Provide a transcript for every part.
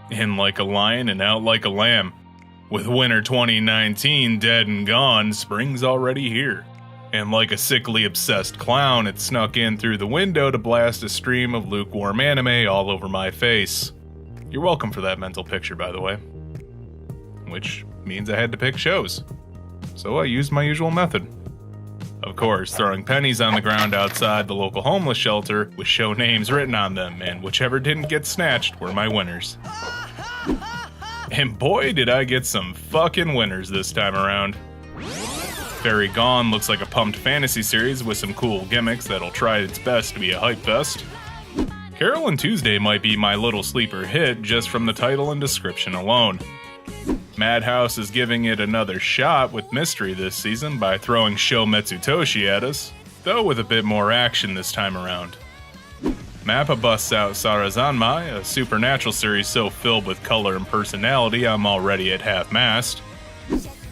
In like a lion and out like a lamb. With winter 2019 dead and gone, spring's already here. And like a sickly obsessed clown, it snuck in through the window to blast a stream of lukewarm anime all over my face. You're welcome for that mental picture, by the way. Which means I had to pick shows. So I used my usual method. Of course, throwing pennies on the ground outside the local homeless shelter with show names written on them, and whichever didn't get snatched were my winners. And boy, did I get some fucking winners this time around. Fairy Gone looks like a pumped fantasy series with some cool gimmicks that'll try its best to be a hype fest. Carole and Tuesday might be my little sleeper hit just from the title and description alone. Madhouse is giving it another shot with mystery this season by throwing Shoumetsu Toshi at us, though with a bit more action this time around. Mappa busts out Sarazanmai, a supernatural series so filled with color and personality I'm already at half-mast.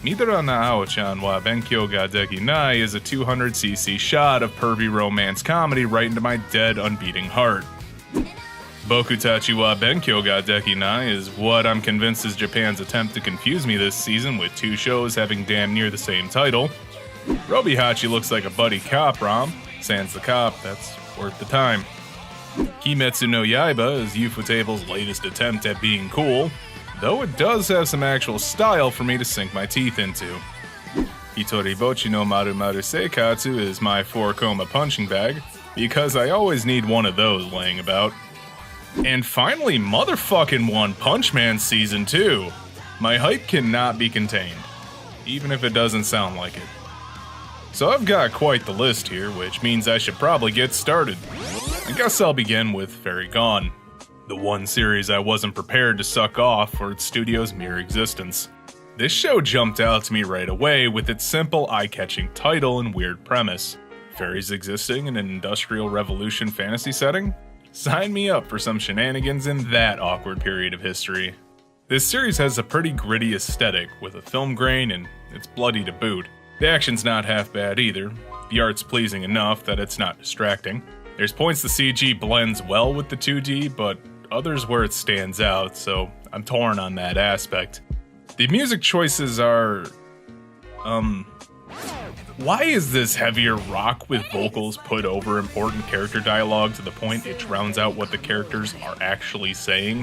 Midara na Ao-chan wa Benkyou ga Dekinai is a 200cc shot of pervy romance comedy right into my dead, unbeating heart. Bokutachi wa Benkyou ga Dekinai is what I'm convinced is Japan's attempt to confuse me this season with two shows having damn near the same title. RobiHachi looks like a buddy cop rom, sans the cop, that's worth the time. Kimetsu no Yaiba is Ufutable's latest attempt at being cool, though it does have some actual style for me to sink my teeth into. Hitoribocchi no Marumaru Seikatsu is my 4-koma punching bag, because I always need one of those laying about. And finally, motherfucking One Punch Man Season 2. My hype cannot be contained, even if it doesn't sound like it. So I've got quite the list here, which means I should probably get started. I guess I'll begin with Fairy Gone, the one series I wasn't prepared to suck off for its studio's mere existence. This show jumped out to me right away with its simple, eye-catching title and weird premise. Fairies existing in an industrial revolution fantasy setting? Sign me up for some shenanigans in that awkward period of history. This series has a pretty gritty aesthetic with a film grain and it's bloody to boot. The action's not half bad either. The art's pleasing enough that it's not distracting. There's points the CG blends well with the 2D, but others where it stands out, so I'm torn on that aspect. The music choices are... Why is this heavier rock with vocals put over important character dialogue to the point it drowns out what the characters are actually saying?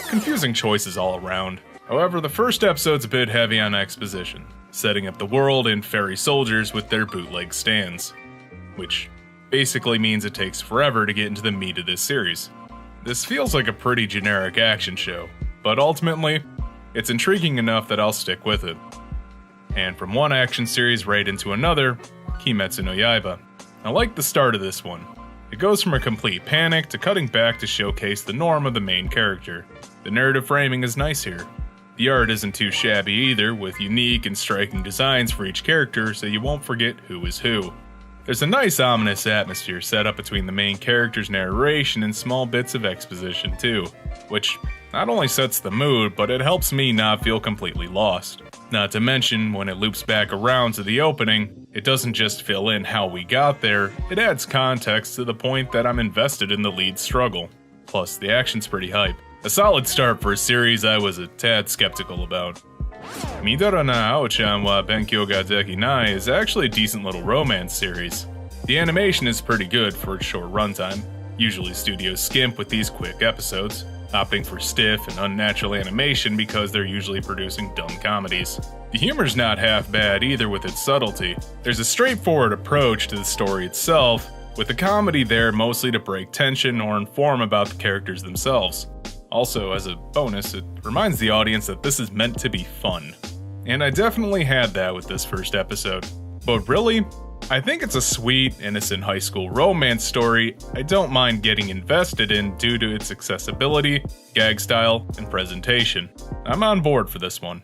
Confusing choices all around. However, the first episode's a bit heavy on exposition, setting up the world and fairy soldiers with their bootleg stands. Which basically means it takes forever to get into the meat of this series. This feels like a pretty generic action show, but ultimately, it's intriguing enough that I'll stick with it. And from one action series right into another, Kimetsu no Yaiba. I like the start of this one. It goes from a complete panic to cutting back to showcase the norm of the main character. The narrative framing is nice here. The art isn't too shabby either, with unique and striking designs for each character so you won't forget who is who. There's a nice ominous atmosphere set up between the main character's narration and small bits of exposition too, which not only sets the mood, but it helps me not feel completely lost. Not to mention, when it loops back around to the opening, it doesn't just fill in how we got there, it adds context to the point that I'm invested in the lead's struggle. Plus, the action's pretty hype. A solid start for a series I was a tad skeptical about. Midara na Ao-chan wa Benkyou ga Dekinai is actually a decent little romance series. The animation is pretty good for its short runtime. Usually studios skimp with these quick episodes, opting for stiff and unnatural animation because they're usually producing dumb comedies. The humor's not half bad either with its subtlety. There's a straightforward approach to the story itself, with the comedy there mostly to break tension or inform about the characters themselves. Also, as a bonus, it reminds the audience that this is meant to be fun. And I definitely had that with this first episode. But really, I think it's a sweet, innocent high school romance story I don't mind getting invested in due to its accessibility, gag style, and presentation. I'm on board for this one.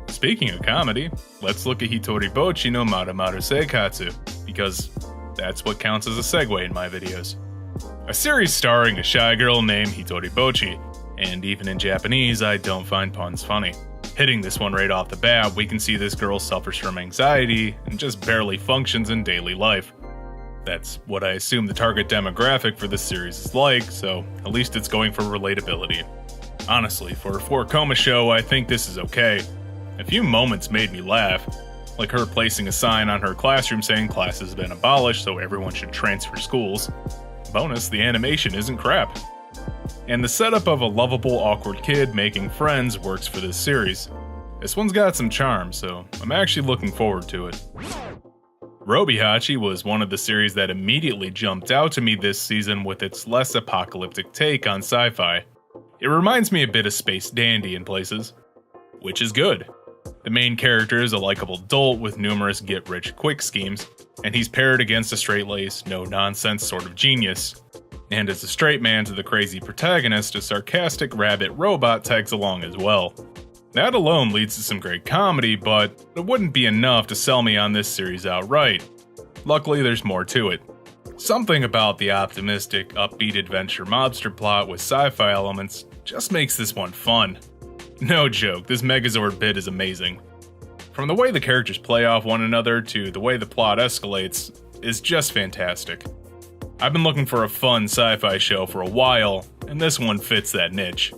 Speaking of comedy, let's look at Hitoribocchi no Marumaru Seikatsu, because that's what counts as a segue in my videos. A series starring a shy girl named Hitoribocchi, and even in Japanese I don't find puns funny. Hitting this one right off the bat, we can see this girl suffers from anxiety and just barely functions in daily life. That's what I assume the target demographic for this series is like, so at least it's going for relatability. Honestly, for a 4-coma show, I think this is okay. A few moments made me laugh, like her placing a sign on her classroom saying class has been abolished so everyone should transfer schools. Bonus, the animation isn't crap. And the setup of a lovable, awkward kid making friends works for this series. This one's got some charm, so I'm actually looking forward to it. RobiHachi was one of the series that immediately jumped out to me this season with its less apocalyptic take on sci-fi. It reminds me a bit of Space Dandy in places, which is good. The main character is a likable dolt with numerous get-rich-quick schemes, and he's paired against a straight-laced, no-nonsense sort of genius. And as a straight man to the crazy protagonist, a sarcastic rabbit robot tags along as well. That alone leads to some great comedy, but it wouldn't be enough to sell me on this series outright. Luckily, there's more to it. Something about the optimistic, upbeat adventure mobster plot with sci-fi elements just makes this one fun. No joke, this Megazord bit is amazing. From the way the characters play off one another to the way the plot escalates is just fantastic. I've been looking for a fun sci-fi show for a while, and this one fits that niche.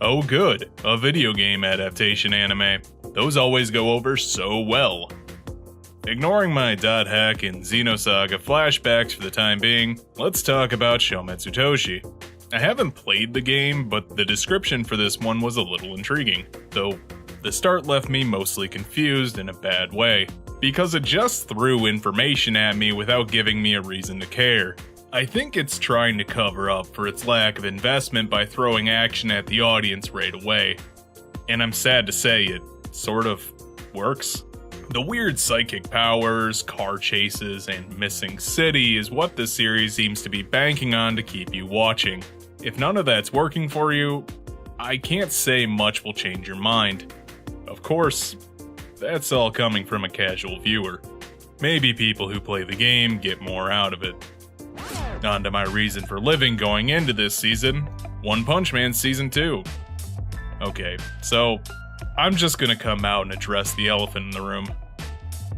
Oh good, a video game adaptation anime. Those always go over so well. Ignoring my dot hack and Xenosaga flashbacks for the time being, let's talk about Shoumetsu Toshi. I haven't played the game, but the description for this one was a little intriguing, though the start left me mostly confused in a bad way, because it just threw information at me without giving me a reason to care. I think it's trying to cover up for its lack of investment by throwing action at the audience right away. And I'm sad to say it sort of works. The weird psychic powers, car chases, and missing city is what the series seems to be banking on to keep you watching. If none of that's working for you, I can't say much will change your mind. Of course, that's all coming from a casual viewer. Maybe people who play the game get more out of it. On to my reason for living going into this season, One Punch Man Season 2. Okay, so I'm just gonna come out and address the elephant in the room.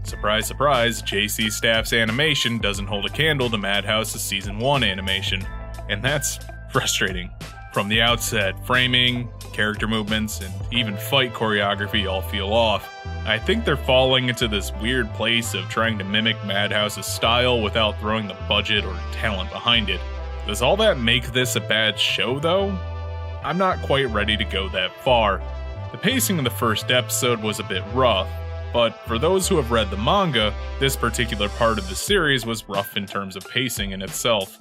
Surprise, surprise, JC Staff's animation doesn't hold a candle to Madhouse's Season 1 animation, and that's frustrating. From the outset, framing, character movements, and even fight choreography all feel off. I think they're falling into this weird place of trying to mimic Madhouse's style without throwing the budget or talent behind it. Does all that make this a bad show, though? I'm not quite ready to go that far. The pacing of the first episode was a bit rough, but for those who have read the manga, this particular part of the series was rough in terms of pacing in itself.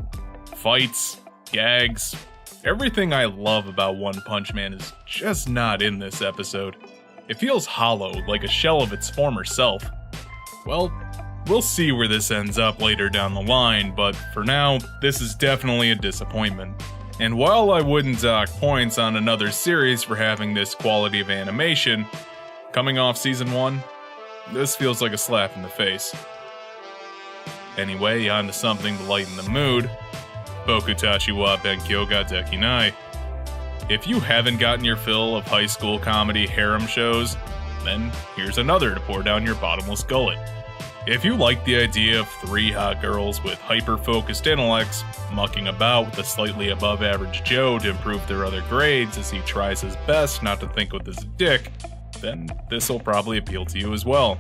Fights, gags, everything I love about One Punch Man is just not in this episode. It feels hollow, like a shell of its former self. Well, we'll see where this ends up later down the line, but for now, this is definitely a disappointment. And while I wouldn't dock points on another series for having this quality of animation, coming off Season 1, this feels like a slap in the face. Anyway, on to something to lighten the mood. Bokutachi wa Benkyou ga Dekinai. If you haven't gotten your fill of high school comedy harem shows, then here's another to pour down your bottomless gullet. If you like the idea of 3 hot girls with hyper-focused intellects mucking about with a slightly above-average Joe to improve their other grades as he tries his best not to think with his dick, then this'll probably appeal to you as well.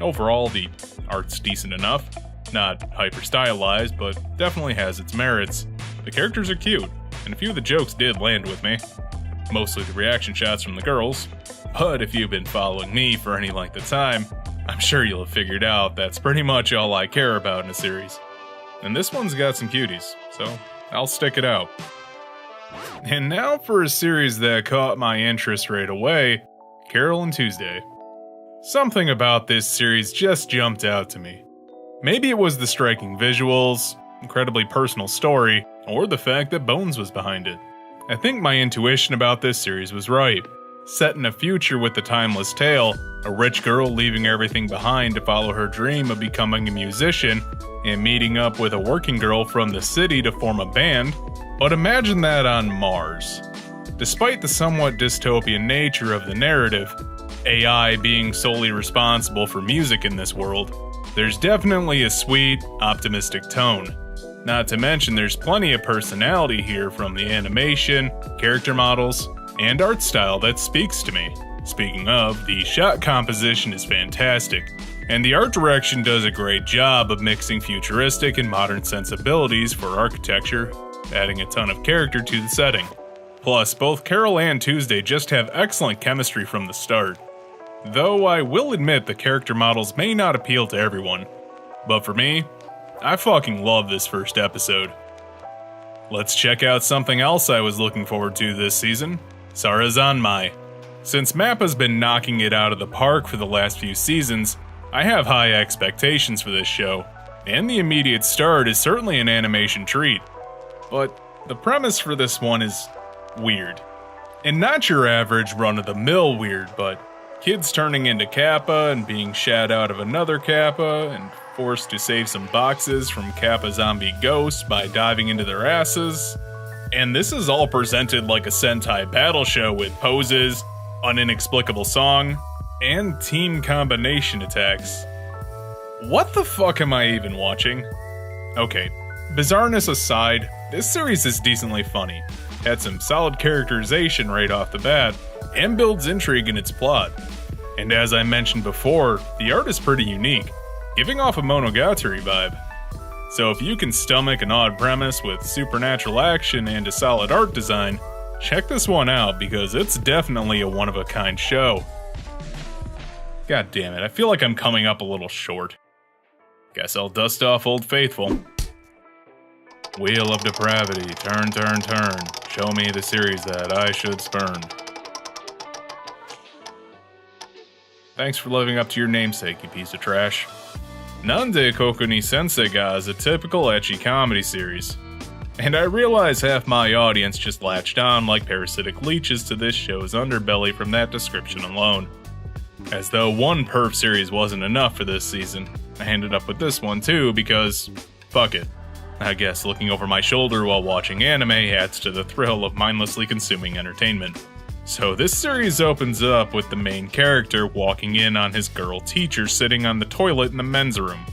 Overall, the art's decent enough. Not hyper-stylized, but definitely has its merits. The characters are cute, and a few of the jokes did land with me. Mostly the reaction shots from the girls, but if you've been following me for any length of time, I'm sure you'll have figured out that's pretty much all I care about in a series. And this one's got some cuties, so I'll stick it out. And now for a series that caught my interest right away, Carole and Tuesday. Something about this series just jumped out to me. Maybe it was the striking visuals, incredibly personal story, or the fact that Bones was behind it. I think my intuition about this series was right. Set in a future with the timeless tale, a rich girl leaving everything behind to follow her dream of becoming a musician and meeting up with a working girl from the city to form a band, but imagine that on Mars. Despite the somewhat dystopian nature of the narrative, AI being solely responsible for music in this world, there's definitely a sweet, optimistic tone. Not to mention there's plenty of personality here from the animation, character models, and art style that speaks to me. Speaking of, the shot composition is fantastic, and the art direction does a great job of mixing futuristic and modern sensibilities for architecture, adding a ton of character to the setting. Plus, both Carole and Tuesday just have excellent chemistry from the start. Though I will admit the character models may not appeal to everyone, but for me, I fucking love this first episode. Let's check out something else I was looking forward to this season, Sarazanmai. Since MAPPA's been knocking it out of the park for the last few seasons, I have high expectations for this show, and the immediate start is certainly an animation treat. But the premise for this one is weird. And not your average run-of-the-mill weird, but kids turning into Kappa and being shat out of another Kappa and forced to save some boxes from Kappa zombie ghosts by diving into their asses. And this is all presented like a Sentai battle show with poses, an inexplicable song, and team combination attacks. What the fuck am I even watching? Okay, bizarreness aside, this series is decently funny, had some solid characterization right off the bat, and builds intrigue in its plot. And as I mentioned before, the art is pretty unique, giving off a Monogatari vibe. So if you can stomach an odd premise with supernatural action and a solid art design, check this one out because it's definitely a one-of-a-kind show. God damn it, I feel like I'm coming up a little short. Guess I'll dust off Old Faithful. Wheel of depravity, turn, turn, turn. Show me the series that I should spurn. Thanks for living up to your namesake, you piece of trash. Nande Koko ni Sensei ga is a typical ecchi comedy series. And I realize half my audience just latched on like parasitic leeches to this show's underbelly from that description alone. As though one perv series wasn't enough for this season, I ended up with this one too because, fuck it. I guess looking over my shoulder while watching anime adds to the thrill of mindlessly consuming entertainment. So this series opens up with the main character walking in on his girl teacher sitting on the toilet in the men's room.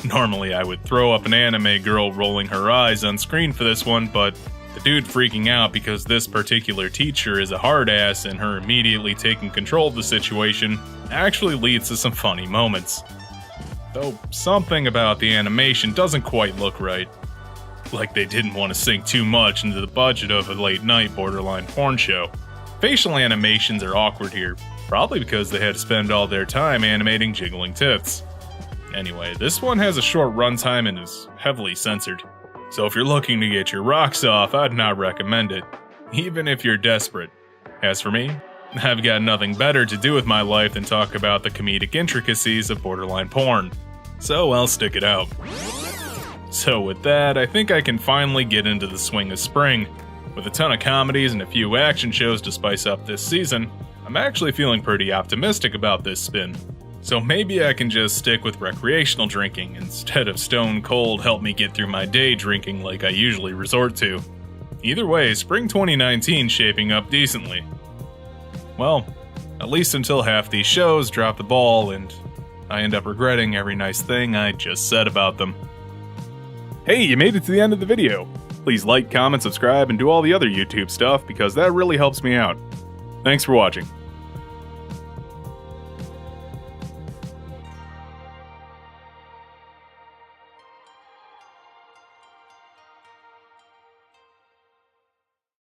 Normally I would throw up an anime girl rolling her eyes on screen for this one, but the dude freaking out because this particular teacher is a hard ass and her immediately taking control of the situation actually leads to some funny moments. Though something about the animation doesn't quite look right. Like they didn't want to sink too much into the budget of a late night borderline porn show. Facial animations are awkward here, probably because they had to spend all their time animating jiggling tits. Anyway, this one has a short runtime and is heavily censored. So if you're looking to get your rocks off, I'd not recommend it, even if you're desperate. As for me, I've got nothing better to do with my life than talk about the comedic intricacies of borderline porn. So I'll stick it out. So with that, I think I can finally get into the swing of spring. With a ton of comedies and a few action shows to spice up this season, I'm actually feeling pretty optimistic about this spin. So maybe I can just stick with recreational drinking instead of stone cold help me get through my day drinking like I usually resort to. Either way, spring 2019 shaping up decently. Well, at least until half these shows drop the ball and I end up regretting every nice thing I just said about them. Hey, you made it to the end of the video. Please like, comment, subscribe, and do all the other YouTube stuff because that really helps me out. Thanks for watching.